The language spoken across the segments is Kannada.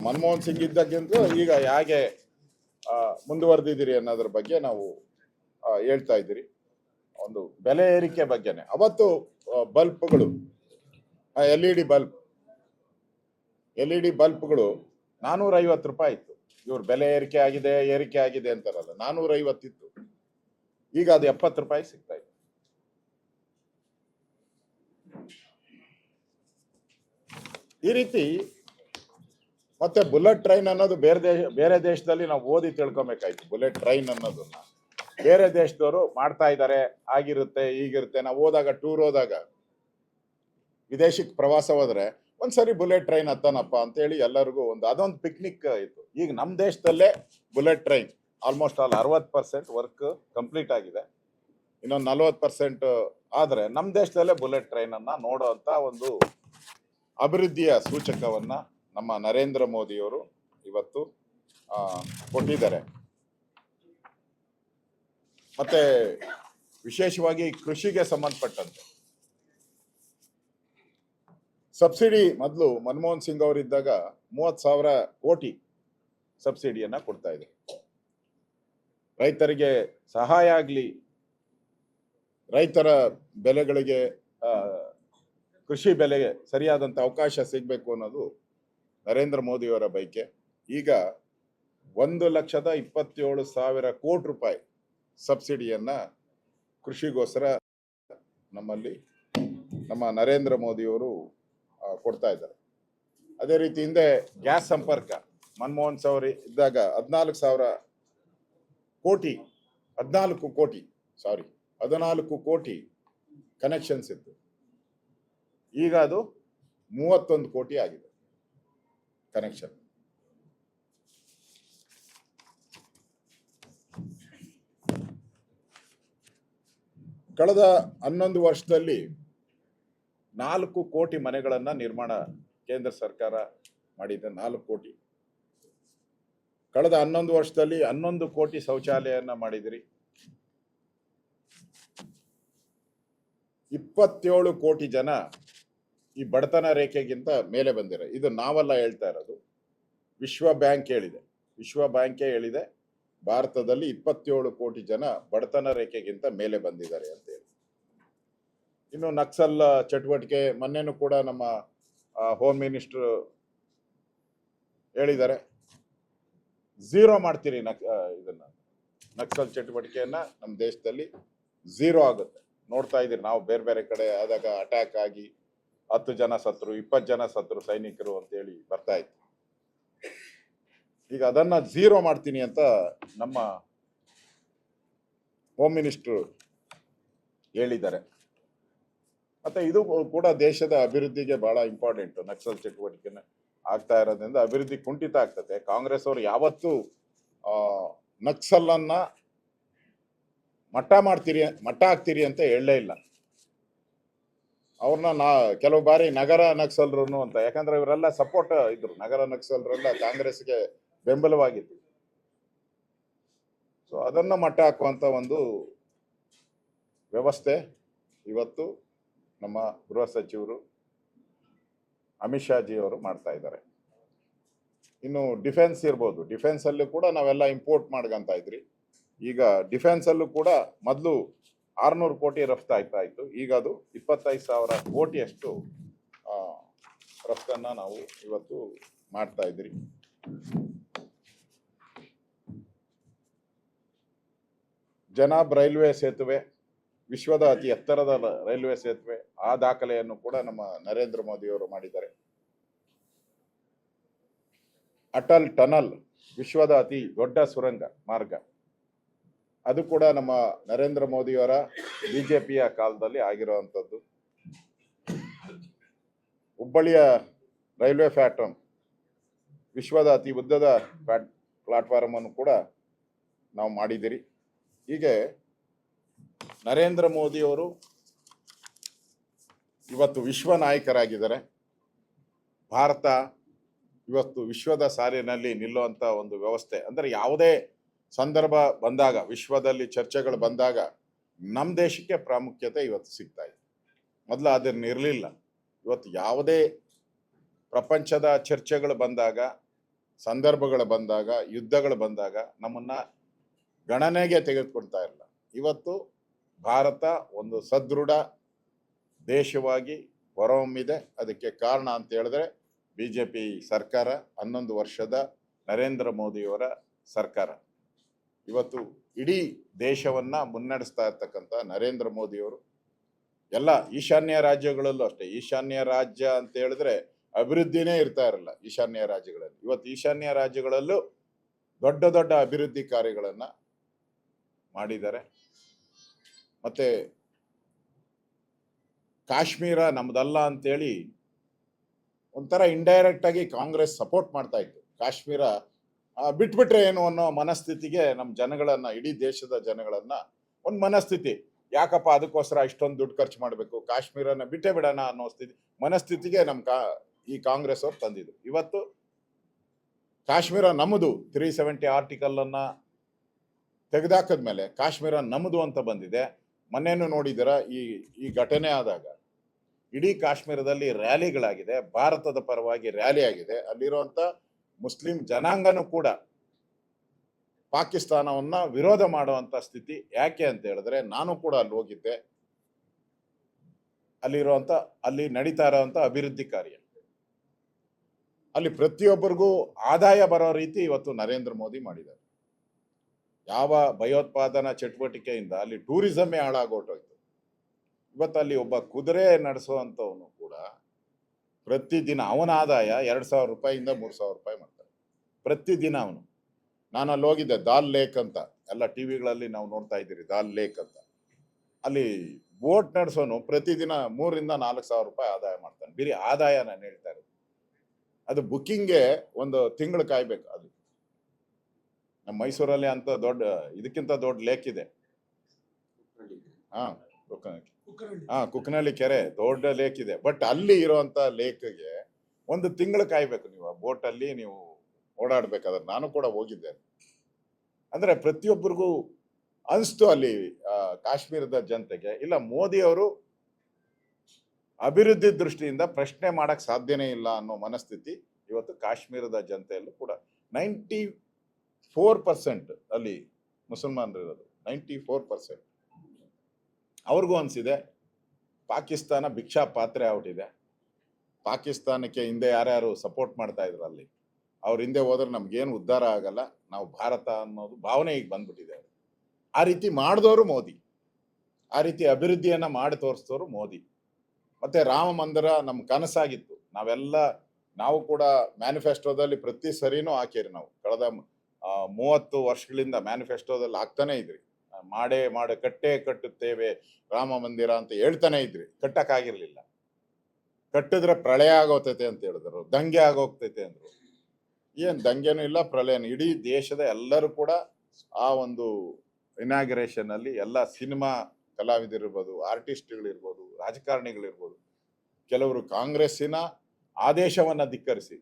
ಮನಮೋಹನ್ ಸಿಂಗ್ ಇದ್ದಕ್ಕಿಂತ ಈಗ ಹೇಗೆ ಮುಂದುವರೆದಿದ್ದೀರಿ ಅನ್ನೋದ್ರ ಬಗ್ಗೆ ನಾವು ಹೇಳ್ತಾ ಇದ್ದೀರಿ. ಒಂದು ಬೆಲೆ ಏರಿಕೆ ಬಗ್ಗೆನೆ ಅವತ್ತು ಬಲ್ಬ್ಗಳು, ಎಲ್ ಇ ಡಿ ಬಲ್ಬ್ಗಳು 450 ರೂಪಾಯಿ ಇತ್ತು. ಇವ್ರು ಬೆಲೆ ಏರಿಕೆ ಆಗಿದೆ ಅಂತಾರಲ್ಲ, 450 ಇತ್ತು. ಈಗ ಅದು 70 ರೂಪಾಯಿ ಸಿಗ್ತಾ ಇದೆ. ಈ ರೀತಿ ಮತ್ತೆ ಬುಲೆಟ್ ಟ್ರೈನ್ ಅನ್ನೋದು ಬೇರೆ ದೇಶದಲ್ಲಿ ನಾವು ಓದಿ ತಿಳ್ಕೊಬೇಕಾಯ್ತು. ಬುಲೆಟ್ ಟ್ರೈನ್ ಅನ್ನೋದನ್ನ ಬೇರೆ ದೇಶದವರು ಮಾಡ್ತಾ ಇದ್ದಾರೆ, ಆಗಿರುತ್ತೆ ಈಗಿರುತ್ತೆ. ನಾವು ಟೂರ್ ಹೋದಾಗ ವಿದೇಶಕ್ಕೆ ಪ್ರವಾಸ ಹೋದ್ರೆ ಒಂದ್ಸರಿ ಬುಲೆಟ್ ಟ್ರೈನ್ ಹತ್ತನಪ್ಪ ಅಂತ ಹೇಳಿ ಎಲ್ಲರಿಗೂ ಅದೊಂದು ಪಿಕ್ನಿಕ್ ಇತ್ತು. ಈಗ ನಮ್ಮ ದೇಶದಲ್ಲೇ bullet train almost all 60% work complete ಆಗಿದೆ. ಇನ್ನೊಂದು 40% ಆದ್ರೆ ನಮ್ಮ ದೇಶದಲ್ಲೇ ಬುಲೆಟ್ ಟ್ರೈನ್ ಅನ್ನ ನೋಡುವಂತ ಒಂದು ಅಭಿವೃದ್ಧಿಯ ಸೂಚಕವನ್ನ ನಮ್ಮ ನರೇಂದ್ರ ಮೋದಿಯವರು ಇವತ್ತು ಕೊಟ್ಟಿದ್ದಾರೆ. ಮತ್ತೆ ವಿಶೇಷವಾಗಿ ಕೃಷಿಗೆ ಸಂಬಂಧಪಟ್ಟಂತೆ ಸಬ್ಸಿಡಿ ಮೊದಲು ಮನಮೋಹನ್ ಸಿಂಗ್ ಅವರಿದ್ದಾಗ 30,000 ಕೋಟಿ ಸಬ್ಸಿಡಿಯನ್ನ ಕೊಡ್ತಾ ಇದೆ. ರೈತರಿಗೆ ಸಹಾಯ ಆಗಲಿ, ರೈತರ ಬೆಲೆಗಳಿಗೆ ಕೃಷಿ ಬೆಲೆಗೆ ಸರಿಯಾದಂತ ಅವಕಾಶ ಸಿಗಬೇಕು ಅನ್ನೋದು ನರೇಂದ್ರ ಮೋದಿಯವರ ಬಯಕೆ. ಈಗ 1,27,000 ಕೋಟಿ ರೂಪಾಯಿ ಸಬ್ಸಿಡಿಯನ್ನ ಕೃಷಿಗೋಸ್ಕರ ನಮ್ಮಲ್ಲಿ ನಮ್ಮ ನರೇಂದ್ರ ಮೋದಿಯವರು ಕೊಡ್ತಾ ಇದ್ದಾರೆ. ಅದೇ ರೀತಿ ಹಿಂದೆ ಗ್ಯಾಸ್ ಸಂಪರ್ಕ ಮನಮೋಹನ್ ಸಿಂಗ್ ಇದ್ದಾಗ 14 ಕೋಟಿ ಕನೆಕ್ಷನ್ಸ್ ಇತ್ತು. ಈಗ ಅದು 31 ಕೋಟಿ ಆಗಿದೆ ಕನೆಕ್ಷನ್. ಕಳೆದ 11 ವರ್ಷದಲ್ಲಿ 4 ಕೋಟಿ ಮನೆಗಳನ್ನ ನಿರ್ಮಾಣ ಕೇಂದ್ರ ಸರ್ಕಾರ ಮಾಡಿದೆ. 4 ಕೋಟಿ. ಕಳೆದ 11 ವರ್ಷದಲ್ಲಿ 11 ಕೋಟಿ ಶೌಚಾಲಯನ ಮಾಡಿದಿರಿ. 27 ಕೋಟಿ ಜನ ಈ ಬಡತನ ರೇಖೆಗಿಂತ ಮೇಲೆ ಬಂದಿರ. ಇದು ನಾವೆಲ್ಲ ಹೇಳ್ತಾ ಇರೋದು, ವಿಶ್ವ ಬ್ಯಾಂಕ್ ಹೇಳಿದೆ ಭಾರತದಲ್ಲಿ 27 ಕೋಟಿ ಜನ ಬಡತನ ರೇಖೆಗಿಂತ ಮೇಲೆ ಬಂದಿದ್ದಾರೆ ಅಂತ ಹೇಳಿ. ಇನ್ನು ನಕ್ಸಲ್ ಚಟುವಟಿಕೆ ಮೊನ್ನೆನೂ ಕೂಡ ನಮ್ಮ ಹೋಮ್ ಮಿನಿಸ್ಟರ್ ಹೇಳಿದ್ದಾರೆ, ಝೀರೋ ಮಾಡ್ತೀರಿ ಇದನ್ನ, ನಕ್ಸಲ್ ಚಟುವಟಿಕೆಯನ್ನ ನಮ್ಮ ದೇಶದಲ್ಲಿ ಝೀರೋ ಆಗುತ್ತೆ. ನೋಡ್ತಾ ಇದ್ದೀರಿ ನಾವು, ಬೇರೆ ಬೇರೆ ಕಡೆ ಆದಾಗ ಅಟ್ಯಾಕ್ ಆಗಿ 10 ಜನ ಸತ್ರು, 20 ಜನ ಸತ್ರು ಸೈನಿಕರು ಅಂತ ಹೇಳಿ ಬರ್ತಾ ಇತ್ತು. ಈಗ ಅದನ್ನ ಝೀರೋ ಮಾಡ್ತೀನಿ ಅಂತ ನಮ್ಮ ಹೋಮ್ ಮಿನಿಸ್ಟರ್ ಹೇಳಿದ್ದಾರೆ. ಮತ್ತೆ ಇದು ಕೂಡ ದೇಶದ ಅಭಿವೃದ್ಧಿಗೆ ಬಹಳ ಇಂಪಾರ್ಟೆಂಟ್. ನಕ್ಸಲ್ ಚಟುವಟಿಕೆನ ಆಗ್ತಾ ಇರೋದ್ರಿಂದ ಅಭಿವೃದ್ಧಿ ಕುಂಠಿತ ಆಗ್ತದೆ. ಕಾಂಗ್ರೆಸ್ ಅವರು ಯಾವತ್ತೂ ನಕ್ಸಲ್ ಅನ್ನ ಮಟ್ಟ ಆಗ್ತೀರಿ ಅಂತ ಹೇಳಲೇ ಇಲ್ಲ. ಅವ್ರನ್ನ ಕೆಲವು ಬಾರಿ ನಗರ ನಕ್ಸಲರು ಅಂತ, ಯಾಕಂದ್ರೆ ಇವರೆಲ್ಲ ಸಪೋರ್ಟ್ ಇದ್ರು, ನಗರ ನಕ್ಸಲರೆಲ್ಲ ಕಾಂಗ್ರೆಸ್ಗೆ ಬೆಂಬಲವಾಗಿತ್ತು. ಸೊ ಅದನ್ನ ಮಟ್ಟ ಹಾಕುವಂತ ಒಂದು ವ್ಯವಸ್ಥೆ ಇವತ್ತು ನಮ್ಮ ಗೃಹ ಸಚಿವರು ಅಮಿತ್ ಶಾ ಜಿ ಅವರು ಮಾಡ್ತಾ ಇದ್ದಾರೆ. ಇನ್ನು ಡಿಫೆನ್ಸ್ ಇರ್ಬೋದು, ಡಿಫೆನ್ಸ್ ಅಲ್ಲೂ ಕೂಡ ನಾವೆಲ್ಲ ಇಂಪೋರ್ಟ್ ಮಾಡ್ಕೊಂತ ಇದ್ರಿ. ಈಗ ಡಿಫೆನ್ಸ್ ಅಲ್ಲೂ ಕೂಡ ಮೊದಲು 600 ಕೋಟಿ ರಫ್ತು ಆಗ್ತಾ ಇತ್ತು. ಈಗ ಅದು 25,000 ಕೋಟಿಯಷ್ಟು ರಫ್ತನ್ನ ನಾವು ಇವತ್ತು ಮಾಡ್ತಾ ಇದ್ರಿ. ಜನಾಬ್ ರೈಲ್ವೆ ಸೇತುವೆ, ವಿಶ್ವದ ಅತಿ ಎತ್ತರದ ರೈಲ್ವೆ ಸೇತುವೆ, ಆ ದಾಖಲೆಯನ್ನು ಕೂಡ ನಮ್ಮ ನರೇಂದ್ರ ಮೋದಿ ಅವರು ಮಾಡಿದ್ದಾರೆ. ಅಟಲ್ ಟನಲ್, ವಿಶ್ವದ ಅತಿ ದೊಡ್ಡ ಸುರಂಗ ಮಾರ್ಗ, ಅದು ಕೂಡ ನಮ್ಮ ನರೇಂದ್ರ ಮೋದಿಯವರ ಬಿಜೆಪಿಯ ಕಾಲದಲ್ಲಿ ಆಗಿರುವಂಥದ್ದು. ಹುಬ್ಬಳ್ಳಿಯ ರೈಲ್ವೆ ಪ್ಲಾಟ್ಫಾರ್ಮ್, ವಿಶ್ವದ ಅತಿ ಉದ್ದದ ಪ್ಲಾಟ್ಫಾರ್ಮ್ ಅನ್ನು ಕೂಡ ನಾವು ಮಾಡಿದಿರಿ. ಹೀಗೆ ನರೇಂದ್ರ ಮೋದಿಯವರು ಇವತ್ತು ವಿಶ್ವ ನಾಯಕರಾಗಿದ್ದಾರೆ. ಭಾರತ ಇವತ್ತು ವಿಶ್ವದ ಸಾಲಿನಲ್ಲಿ ನಿಲ್ಲುವಂತ ಒಂದು ವ್ಯವಸ್ಥೆ, ಅಂದ್ರೆ ಯಾವುದೇ ಸಂದರ್ಭ ಬಂದಾಗ, ವಿಶ್ವದಲ್ಲಿ ಚರ್ಚೆಗಳು ಬಂದಾಗ ನಮ್ಮ ದೇಶಕ್ಕೆ ಪ್ರಾಮುಖ್ಯತೆ ಇವತ್ತು ಸಿಗ್ತಾ ಇದೆ. ಮೊದಲು ಅದನ್ನ ಇರಲಿಲ್ಲ. ಇವತ್ತು ಯಾವುದೇ ಪ್ರಪಂಚದ ಚರ್ಚೆಗಳು ಬಂದಾಗ ಸಂದರ್ಭಗಳು ಬಂದಾಗ, ಯುದ್ಧಗಳು ಬಂದಾಗ ನಮ್ಮನ್ನ ಗಣನೆಗೆ ತೆಗೆದುಕೊಳ್ತಾ ಇಲ್ಲ. ಇವತ್ತು ಭಾರತ ಒಂದು ಸದೃಢ ದೇಶವಾಗಿ ಹೊರಹೊಮ್ಮಿದೆ. ಅದಕ್ಕೆ ಕಾರಣ ಅಂತ ಹೇಳಿದ್ರೆ ಬಿಜೆಪಿ ಸರ್ಕಾರ, 11 ವರ್ಷದ ನರೇಂದ್ರ ಮೋದಿಯವರ ಸರ್ಕಾರ. ಇವತ್ತು ಇಡೀ ದೇಶವನ್ನ ಮುನ್ನಡೆಸ್ತಾ ಇರ್ತಕ್ಕಂಥ ನರೇಂದ್ರ ಮೋದಿಯವರು ಎಲ್ಲ ಈಶಾನ್ಯ ರಾಜ್ಯಗಳಲ್ಲೂ ಅಷ್ಟೇ. ಈಶಾನ್ಯ ರಾಜ್ಯ ಅಂತ ಹೇಳಿದ್ರೆ ಅಭಿವೃದ್ಧಿನೇ ಇರ್ತಾ ಇರಲ್ಲ ಈಶಾನ್ಯ ರಾಜ್ಯಗಳಲ್ಲಿ. ಇವತ್ತು ಈಶಾನ್ಯ ರಾಜ್ಯಗಳಲ್ಲೂ ದೊಡ್ಡ ದೊಡ್ಡ ಅಭಿವೃದ್ಧಿ ಕಾರ್ಯಗಳನ್ನ ಮಾಡಿದ್ದಾರೆ. ಮತ್ತೆ ಕಾಶ್ಮೀರ ನಮ್ದಲ್ಲ ಅಂತೇಳಿ ಒಂಥರ ಇಂಡೈರೆಕ್ಟ್ ಆಗಿ ಕಾಂಗ್ರೆಸ್ ಸಪೋರ್ಟ್ ಮಾಡ್ತಾ ಇತ್ತು. ಕಾಶ್ಮೀರ ಬಿಟ್ಬಿಟ್ರೆ ಏನು ಅನ್ನೋ ಮನಸ್ಥಿತಿಗೆ ನಮ್ಮ ಜನಗಳನ್ನ, ಇಡೀ ದೇಶದ ಜನಗಳನ್ನ ಒಂದು ಮನಸ್ಥಿತಿ, ಯಾಕಪ್ಪ ಅದಕ್ಕೋಸ್ಕರ ಇಷ್ಟೊಂದು ದುಡ್ಡು ಖರ್ಚು ಮಾಡಬೇಕು, ಕಾಶ್ಮೀರನ ಬಿಟ್ಟೇ ಬಿಡೋಣ ಅನ್ನೋ ಮನಸ್ಥಿತಿಗೆ ಈ ಕಾಂಗ್ರೆಸ್ ಅವ್ರು ತಂದಿದ್ರು. ಇವತ್ತು ಕಾಶ್ಮೀರ ನಮ್ಮದು 370 ಆರ್ಟಿಕಲ್ ಅನ್ನ ತೆಗೆದಾಕದ್ಮೇಲೆ ಕಾಶ್ಮೀರ ನಮ್ಮದು ಅಂತ ಬಂದಿದೆ. ಮೊನ್ನೆನೂ ನೋಡಿದಿರ ಈ ಘಟನೆ ಆದಾಗ ಇಡೀ ಕಾಶ್ಮೀರದಲ್ಲಿ ರ್ಯಾಲಿಗಳಾಗಿದೆ, ಭಾರತದ ಪರವಾಗಿ ರ್ಯಾಲಿ ಆಗಿದೆ. ಅಲ್ಲಿರುವಂತ ಮುಸ್ಲಿಂ ಜನಾಂಗನೂ ಕೂಡ ಪಾಕಿಸ್ತಾನವನ್ನ ವಿರೋಧ ಮಾಡುವಂತ ಸ್ಥಿತಿ. ಯಾಕೆ ಅಂತ ಹೇಳಿದ್ರೆ ನಾನು ಕೂಡ ಅಲ್ಲಿ ಹೋಗಿದ್ದೆ. ಅಲ್ಲಿ ನಡೀತಾ ಇರುವಂತ ಅಭಿವೃದ್ಧಿ ಕಾರ್ಯ, ಅಲ್ಲಿ ಪ್ರತಿಯೊಬ್ಬರಿಗೂ ಆದಾಯ ಬರೋ ರೀತಿ ಇವತ್ತು ನರೇಂದ್ರ ಮೋದಿ ಮಾಡಿದ್ದಾರೆ. ಯಾವ ಭಯೋತ್ಪಾದನಾ ಚಟುವಟಿಕೆಯಿಂದ ಅಲ್ಲಿ ಟೂರಿಸಮೇ ಹಾಳಾಗೋಟೋಯ್ತು. ಇವತ್ತು ಅಲ್ಲಿ ಒಬ್ಬ ಕುದುರೆ ನಡೆಸುವಂತವನು ಕೂಡ ಪ್ರತಿದಿನ ಅವನ ಆದಾಯ 2,000 ರೂಪಾಯಿಂದ 3,000 ರೂಪಾಯಿ ಮಾಡ್ತಾರೆ ಪ್ರತಿದಿನ ಅವನು. ನಾನು ಅಲ್ಲಿ ಹೋಗಿದ್ದೆ, ದಾಲ್ ಲೇಕ್ ಅಂತ, ಎಲ್ಲ ಟಿವಿಗಳಲ್ಲಿ ನಾವು ನೋಡ್ತಾ ಇದ್ದೀರಿ, ದಾಲ್ ಲೇಕ್ ಅಂತ. ಅಲ್ಲಿ ಬೋಟ್ ನಡೆಸೋನು ಪ್ರತಿದಿನ 3,000 ರಿಂದ 4,000 ರೂಪಾಯಿ ಆದಾಯ ಮಾಡ್ತಾನೆ. ಬರೀ ಆದಾಯ ನಾನು ಹೇಳ್ತಾ ಇರೋದು. ಅದು ಬುಕ್ಕಿಂಗ್ಗೆ ಒಂದು ತಿಂಗಳು ಕಾಯ್ಬೇಕು. ಅದು ನಮ್ಮ ಮೈಸೂರಲ್ಲಿ ಅಂತ ಇದಕ್ಕಿಂತ ದೊಡ್ಡ ಲೇಕ್ ಇದೆ. ಕುಕ್ಕನಹಳ್ಳಿ ಕೆರೆ ದೊಡ್ಡ ಲೇಕ್ ಇದೆ. ಬಟ್ ಅಲ್ಲಿ ಇರುವಂತ ಲೇಕ್ಗೆ ಒಂದು ತಿಂಗಳು ಕಾಯ್ಬೇಕು. ನೀವು ಬೋಟ್ ಅಲ್ಲಿ ನೀವು ಓಡಾಡ್ಬೇಕಾದ್ರೆ ನಾನು ಕೂಡ ಹೋಗಿದ್ದೆ. ಅಂದ್ರೆ ಪ್ರತಿಯೊಬ್ಬರಿಗೂ ಅನಿಸ್ತು ಅಲ್ಲಿ ಕಾಶ್ಮೀರದ ಜನತೆಗೆ, ಇಲ್ಲ ಮೋದಿ ಅವರು ಅಭಿವೃದ್ಧಿ ದೃಷ್ಟಿಯಿಂದ ಪ್ರಶ್ನೆ ಮಾಡಕ್ ಸಾಧ್ಯನೇ ಇಲ್ಲ ಅನ್ನೋ ಮನಸ್ಥಿತಿ ಇವತ್ತು ಕಾಶ್ಮೀರದ ಜನತೆಯಲ್ಲೂ ಕೂಡ. 94% ಅಲ್ಲಿ ಮುಸಲ್ಮಾನರು ಇರೋದು, 94%. ಅವ್ರಿಗೂ ಅನ್ಸಿದೆ ಪಾಕಿಸ್ತಾನ ಭಿಕ್ಷಾ ಪಾತ್ರೆ ಔಟಿದೆ. ಪಾಕಿಸ್ತಾನಕ್ಕೆ ಹಿಂದೆ ಯಾರ್ಯಾರು ಸಪೋರ್ಟ್ ಮಾಡ್ತಾ ಇದ್ರು ಅಲ್ಲಿ, ಅವ್ರ ಹಿಂದೆ ಹೋದ್ರೆ ನಮ್ಗೇನು ಉದ್ಧಾರ ಆಗಲ್ಲ, ನಾವು ಭಾರತ ಅನ್ನೋದು ಭಾವನೆ ಈಗ ಬಂದ್ಬಿಟ್ಟಿದೆ. ಆ ರೀತಿ ಮಾಡಿದವರು ಮೋದಿ, ಆ ರೀತಿ ಅಭಿವೃದ್ಧಿಯನ್ನ ಮಾಡಿ ತೋರಿಸಿದವರು ಮೋದಿ. ಮತ್ತೆ ರಾಮ ಮಂದಿರ ನಮ್ಮ ಕನಸಾಗಿತ್ತು. ನಾವು ಕೂಡ ಮ್ಯಾನಿಫೆಸ್ಟೋದಲ್ಲಿ ಪ್ರತಿ ಸರಿನೂ ಹಾಕಿರಿ. ನಾವು ಕಳೆದ 30 ವರ್ಷಗಳಿಂದ ಮ್ಯಾನಿಫೆಸ್ಟೋದಲ್ಲಿ ಹಾಕ್ತಾನೆ ಇದ್ರಿ. ಕಟ್ಟೇ ಕಟ್ಟುತ್ತೇವೆ ರಾಮ ಮಂದಿರ ಅಂತ ಹೇಳ್ತಾನೆ ಇದ್ರಿ. ಕಟ್ಟಕ್ಕಾಗಿರ್ಲಿಲ್ಲ. ಕಟ್ಟಿದ್ರೆ ಪ್ರಳಯ ಆಗೋಗ್ತೈತೆ ಅಂತ ಹೇಳಿದ್ರು, ದಂಗೆ ಆಗೋಗ್ತೈತೆ ಅಂದ್ರು. ಏನ್ ದಂಗೆನೂ ಇಲ್ಲ, ಪ್ರಳಯನೂ. ಇಡೀ ದೇಶದ ಎಲ್ಲರೂ ಕೂಡ ಆ ಒಂದು ಇನಾಗ್ರೇಷನ್ ಅಲ್ಲಿ ಎಲ್ಲ ಸಿನಿಮಾ ಕಲಾವಿದರಿರ್ಬೋದು, ಆರ್ಟಿಸ್ಟ್ಗಳಿರ್ಬೋದು, ರಾಜಕಾರಣಿಗಳಿರ್ಬೋದು, ಕೆಲವರು ಕಾಂಗ್ರೆಸ್ಸಿನ ಆದೇಶವನ್ನ ಧಿಕ್ಕರಿಸಿ,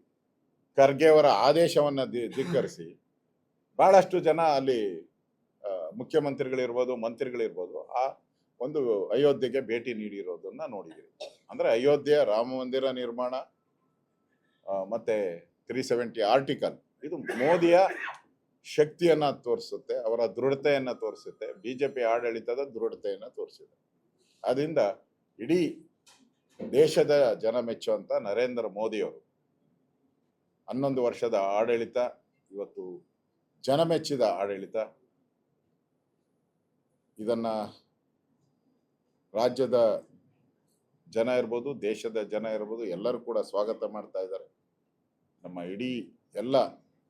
ಖರ್ಗೆ ಅವರ ಆದೇಶವನ್ನ ಧಿಕ್ಕರಿಸಿ ಬಹಳಷ್ಟು ಜನ ಅಲ್ಲಿ ಮುಖ್ಯಮಂತ್ರಿಗಳಿರ್ಬೋದು, ಮಂತ್ರಿಗಳಿರ್ಬೋದು ಆ ಒಂದು ಅಯೋಧ್ಯೆಗೆ ಭೇಟಿ ನೀಡಿರೋದನ್ನ ನೋಡಿದಿರಿ. ಅಂದ್ರೆ ಅಯೋಧ್ಯೆ ರಾಮ ಮಂದಿರ ನಿರ್ಮಾಣ ಮತ್ತೆ 370 ಆರ್ಟಿಕಲ್ ಇದು ಮೋದಿಯ ಶಕ್ತಿಯನ್ನ ತೋರಿಸುತ್ತೆ, ಅವರ ದೃಢತೆಯನ್ನ ತೋರಿಸುತ್ತೆ, ಬಿಜೆಪಿ ಆಡಳಿತದ ದೃಢತೆಯನ್ನ ತೋರಿಸಿದೆ. ಅದರಿಂದ ಇಡೀ ದೇಶದ ಜನ ಮೆಚ್ಚುವಂತ ನರೇಂದ್ರ ಮೋದಿಯವರು 11 ವರ್ಷದ ಆಡಳಿತ ಇವತ್ತು ಜನ ಮೆಚ್ಚಿದ ಆಡಳಿತ. ಇದನ್ನ ರಾಜ್ಯದ ಜನ ಇರ್ಬೋದು, ದೇಶದ ಜನ ಇರ್ಬೋದು, ಎಲ್ಲರೂ ಕೂಡ ಸ್ವಾಗತ ಮಾಡ್ತಾ ಇದ್ದಾರೆ. ನಮ್ಮ ಇಡೀ ಎಲ್ಲ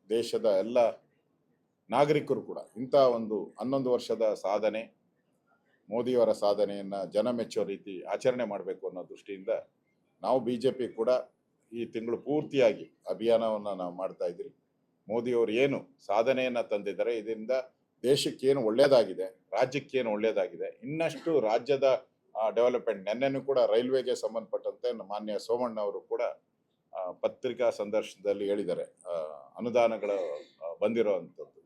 ದೇಶದ ಎಲ್ಲ ನಾಗರಿಕರು ಕೂಡ ಇಂಥ ಒಂದು 11 ವರ್ಷದ ಸಾಧನೆ, ಮೋದಿಯವರ ಸಾಧನೆಯನ್ನ ಜನ ಮೆಚ್ಚೋ ರೀತಿ ಆಚರಣೆ ಮಾಡಬೇಕು ಅನ್ನೋ ದೃಷ್ಟಿಯಿಂದ ನಾವು ಬಿಜೆಪಿ ಕೂಡ ಈ ತಿಂಗಳು ಪೂರ್ತಿಯಾಗಿ ಅಭಿಯಾನವನ್ನ ನಾವು ಮಾಡ್ತಾ ಇದ್ದೀವಿ. ಮೋದಿಯವರು ಏನು ಸಾಧನೆಯನ್ನ ತಂದಿದ್ದಾರೆ, ಇದರಿಂದ ದೇಶಕ್ಕೇನು ಒಳ್ಳೇದಾಗಿದೆ, ರಾಜ್ಯಕ್ಕೇನು ಒಳ್ಳೇದಾಗಿದೆ, ಇನ್ನಷ್ಟು ರಾಜ್ಯದ ಡೆವಲಪ್ಮೆಂಟ್. ನೆನ್ನೆನೂ ಕೂಡ ರೈಲ್ವೆಗೆ ಸಂಬಂಧಪಟ್ಟಂತೆ ಮಾನ್ಯ ಸೋಮಣ್ಣ ಅವರು ಕೂಡ ಪತ್ರಿಕಾ ಸಂದರ್ಶನದಲ್ಲಿ ಹೇಳಿದ್ದಾರೆ, ಅನುದಾನಗಳು ಬಂದಿರೋವಂಥದ್ದು